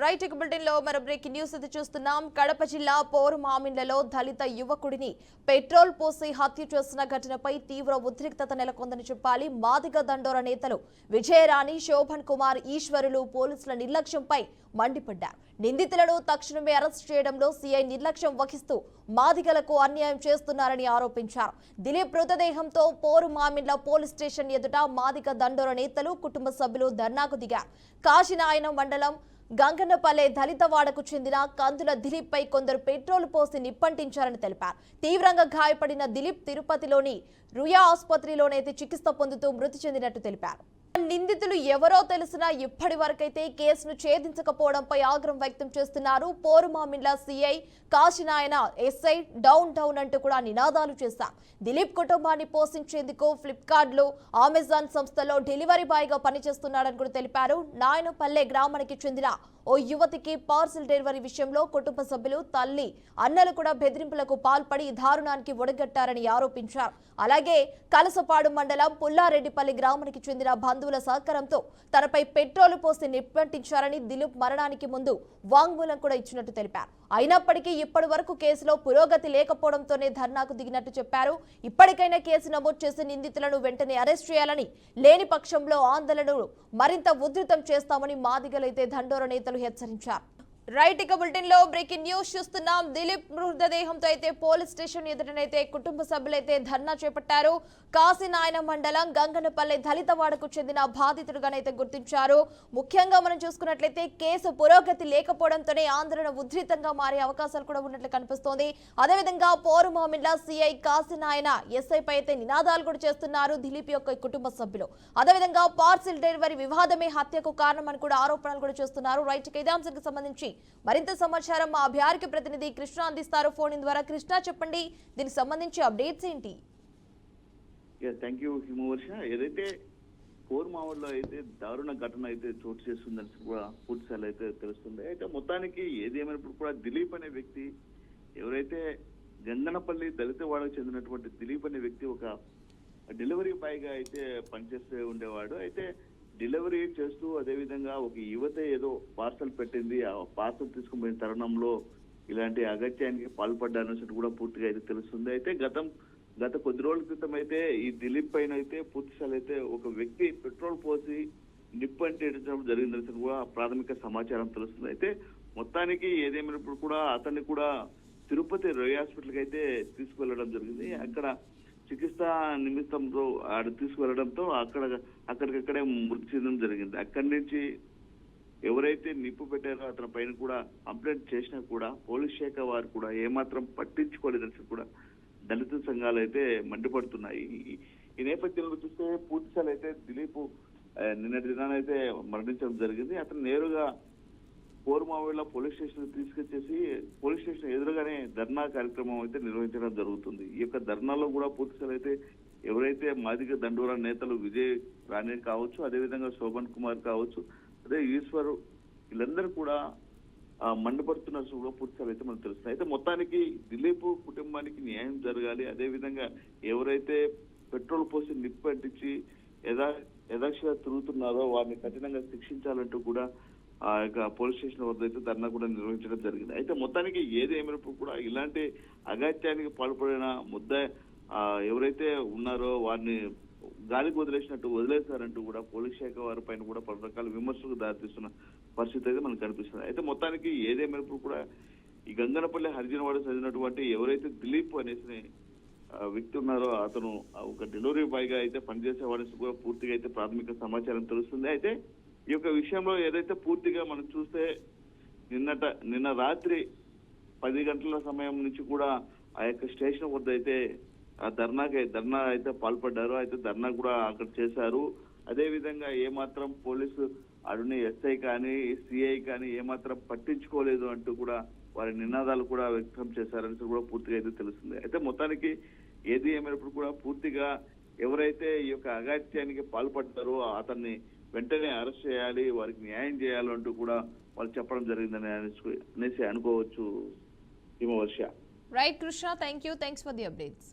Right bulletin లో మరో breaking news ఇది చూస్తున్నాం. కడప జిల్లా పోరుమామిండ్లలో దళిత యువకుడిని పెట్రోల్ పోసి హత్య చేసిన ఘటనపై తీవ్ర ఉద్రిక్తత నెలకొందని చెప్పాలి. మాదిగ దండోర నేతలు విజయరాణి, శోభన్ కుమార్, ఈశ్వరులు పోలీసుల నిర్లక్ష్యంపై మండిపడ్డారు. నిందితులను తక్షణమే అరెస్ట్ చేయడంలో సీఐ నిర్లక్ష్యం వహిస్తూ మాదిగలకు అన్యాయం చేస్తున్నారని ఆరోపించారు. దిలీప్ మృతదేహంతో పోరుమామిండ్ల పోలీస్ స్టేషన్ ఎదుట మాదిగ దండోర నేతలు, కుటుంబ సభ్యులు ధర్నాకు దిగారు. కాశీనాయన మండలం గంగన్నపల్లె దళితవాడకు చెందిన కందుల దిలీప్ పై కొందరు పెట్రోల్ పోసి నిప్పంటించారని తెలిపారు. తీవ్రంగా గాయపడిన దిలీప్ తిరుపతిలోని రుయా ఆసుపత్రిలోనైతే చికిత్స పొందుతూ మృతి చెందినట్టు తెలిపారు. నిందితులు ఎవరో తెలిసినా ఇప్పటి వరకైతే కేసును ఛేదించకపోవడంపై ఆగ్రహం వ్యక్తం చేస్తున్నారు. పోరుమామిండ్ల సీఐ, కాశీనాయన ఎస్ఐ డౌన్ అంటూ కూడా నినాదాలు చేశారు. దిలీప్ కుటుంబాన్ని పోషించేందుకు ఫ్లిప్కార్ట్లో, అమెజాన్ సంస్థలో డెలివరీ బాయ్ గా పనిచేస్తున్నాడని కూడా తెలిపారు. నాయనపల్లె గ్రామానికి చెందిన ఓ యువతికి పార్సిల్ డెలివరీ విషయంలో కుటుంబ సభ్యులు, తల్లి, అన్నలు కూడా బెదిరింపులకు పాల్పడి దారుణానికి ఒడగట్టారని ఆరోపించారు. అలాగే కలసపాడు మండలం పుల్లారెడ్డిపల్లి గ్రామానికి చెందిన బంధువుల సహకారంతో తనపై పెట్రోల్ పోసి నిప్పంటించారని, దిలీప్ మరణానికి ముందు వాంగ్మూలం కూడా ఇచ్చినట్టు తెలిపారు. అయినప్పటికీ ఇప్పటి వరకు కేసులో పురోగతి లేకపోవడంతోనే ధర్నాకు దిగినట్టు చెప్పారు. ఇప్పటికైనా కేసు నమోదు చేసి నిందితులను వెంటనే అరెస్ట్ చేయాలని, లేని పక్షంలో ఆందోళనలు మరింత ఉధృతం చేస్తామని మాదిగలైతే దండోర నేతలు హెచ్చరించారు. రైట్ బులెటిన్ లో బ్రేకింగ్ న్యూస్ చూస్తున్నాం. దిలీప్ మృతదేహంతో అయితే పోలీస్ స్టేషన్ ఎదుటనైతే కుటుంబ సభ్యులైతే ధర్నా చేపట్టారు. కాశీనాయన మండలం గంగనపల్లె దళితవాడకు చెందిన బాధితుడుగానైతే గుర్తించారు. ముఖ్యంగా మనం చూసుకున్నట్లయితే కేసు పురోగతి లేకపోవడంతోనే ఆందోళన ఉధృతంగా మారే అవకాశాలు కూడా ఉన్నట్లు కనిపిస్తోంది. అదేవిధంగా పోరుమామిండ్ల సీఐ, కాశీనాయన ఎస్ఐ పై అయితే నినాదాలు కూడా చేస్తున్నారు దిలీప్ యొక్క కుటుంబ సభ్యులు. అదేవిధంగా పార్సిల్ డెలివరీ వివాదమే హత్యకు కారణమని కూడా ఆరోపణలు కూడా చేస్తున్నారు. రైట్ ఇదే అంశానికి సంబంధించి మరింత సమాచారం మా అభియానికి ప్రతినిధి కృష్ణ అందిస్తారు ఫోన్ ద్వారా. కృష్ణ, చెప్పండి, దీనికి సంబంధించి అప్డేట్స్ ఏంటి? Thank you Himavarsha. ఏదైతే పోరుమామిడిలో అయితే దారుణ ఘటన అయితే చోటు చేస్తుందని కూడా పూర్తిసార్లు అయితే తెలుస్తుంది. అయితే మొత్తానికి ఏది ఏమైనప్పుడు కూడా దిలీప్ అనే వ్యక్తి, ఎవరైతే గంగనపల్లి దళితవాడకు చెందినటువంటి దిలీప్ అనే వ్యక్తి ఒక డెలివరీ బాయ్ గా అయితే పనిచేస్తూ ఉండేవాడు. అయితే డెలివరీ చేస్తూ అదేవిధంగా ఒక యువత ఏదో పార్సల్ పెట్టింది, ఆ పార్సల్ తీసుకుపోయిన తరుణంలో ఇలాంటి అగత్యానికి పాల్పడ్డానని కూడా పూర్తిగా అయితే తెలుస్తుంది. అయితే గత కొద్ది రోజుల క్రితం అయితే ఈ దిలీప్ పైన అయితే పూర్తిసార్లు అయితే ఒక వ్యక్తి పెట్రోల్ పోసి నిప్పంటించడం జరిగిందని కూడా ప్రాథమిక సమాచారం తెలుస్తుంది. అయితే మొత్తానికి ఏదేమైనప్పుడు కూడా అతన్ని కూడా తిరుపతి రుయా హాస్పిటల్కి అయితే తీసుకువెళ్ళడం జరిగింది. అక్కడ చికిత్స నిమిత్తంతో ఆడ తీసుకువెళ్లడంతో అక్కడికక్కడే మృతి చెందడం జరిగింది. అక్కడి నుంచి ఎవరైతే నిప్పు పెట్టారో అతని పైన కూడా కంప్లైంట్ చేసినా కూడా పోలీస్ శాఖ వారు కూడా ఏమాత్రం పట్టించుకోలేదని కూడా దళిత సంఘాలు అయితే మండిపడుతున్నాయి. ఈ నేపథ్యంలో చూస్తే పూర్తిసార్లు అయితే దిలీప్ నిన్నటి దినానైతే మరణించడం జరిగింది. అతను నేరుగా పోరుమామిడిలో పోలీస్ స్టేషన్ తీసుకొచ్చేసి పోలీస్ స్టేషన్ ఎదురుగానే ధర్నా కార్యక్రమం అయితే నిర్వహించడం జరుగుతుంది. ఈ యొక్క ధర్నాలో కూడా పూర్తిసార్లు అయితే ఎవరైతే మాదిగ దండోరా నేతలు విజయ్ రాణి కావచ్చు, అదేవిధంగా శోభన్ కుమార్ కావచ్చు, అదే ఈశ్వరు, వీళ్ళందరూ కూడా మండిపడుతున్నారు కూడా పూర్తిసార్లు అయితే మనకు తెలుస్తుంది. అయితే మొత్తానికి దిలీప్ కుటుంబానికి న్యాయం జరగాలి. అదేవిధంగా ఎవరైతే పెట్రోల్ పోసి నిప్పంటించి యథాక్షగా తిరుగుతున్నారో వారిని కఠినంగా శిక్షించాలంటూ కూడా ఆ యొక్క పోలీస్ స్టేషన్ వద్ద అయితే ధర్నా కూడా నిర్వహించడం జరిగింది. అయితే మొత్తానికి ఏది ఏమైనప్పుడు కూడా ఇలాంటి అగాత్యానికి పాల్పడిన ఎవరైతే ఉన్నారో వారిని గాలికి వదిలేశారంటూ కూడా పోలీస్ శాఖ వారి పైన కూడా పలు రకాల విమర్శలకు దారితీస్తున్న పరిస్థితి అయితే మనకు కనిపిస్తుంది. అయితే మొత్తానికి ఏదేమైనప్పుడు కూడా ఈ గంగనపల్లి హరిజనవాడ చదివినటువంటి ఎవరైతే దిలీప్ అనేసి వ్యక్తి ఉన్నారో అతను ఒక డెలివరీ బాయ్ గా అయితే పనిచేసేవాడిని కూడా పూర్తిగా అయితే ప్రాథమిక సమాచారం తెలుస్తుంది. అయితే ఈ యొక్క విషయంలో ఏదైతే పూర్తిగా మనం చూస్తే నిన్న రాత్రి 10 గంటల సమయం నుంచి కూడా ఆ యొక్క స్టేషన్ వద్ద అయితే ధర్నా అయితే పాల్పడ్డారు. అయితే ధర్నా కూడా అక్కడ చేశారు. అదే విధంగా ఏమాత్రం పోలీసు అడుని ఎస్ఐ కానీ సిఐ కానీ ఏమాత్రం పట్టించుకోలేదు అంటూ కూడా వారి నినాదాలు కూడా వ్యక్తం చేశారని కూడా పూర్తిగా అయితే తెలుస్తుంది. అయితే మొత్తానికి ఏది ఏమైనప్పుడు కూడా పూర్తిగా ఎవరైతే ఈ యొక్క అగాత్యానికి పాల్పడ్డారో అతన్ని వెంటనే అరెస్ట్ చేయాలి, వారికి న్యాయం చేయాలంటూ కూడా వాళ్ళు చెప్పడం జరిగిందని అనేసి అనుకోవచ్చు Himavarsha. Right Krishna, thanks for the updates.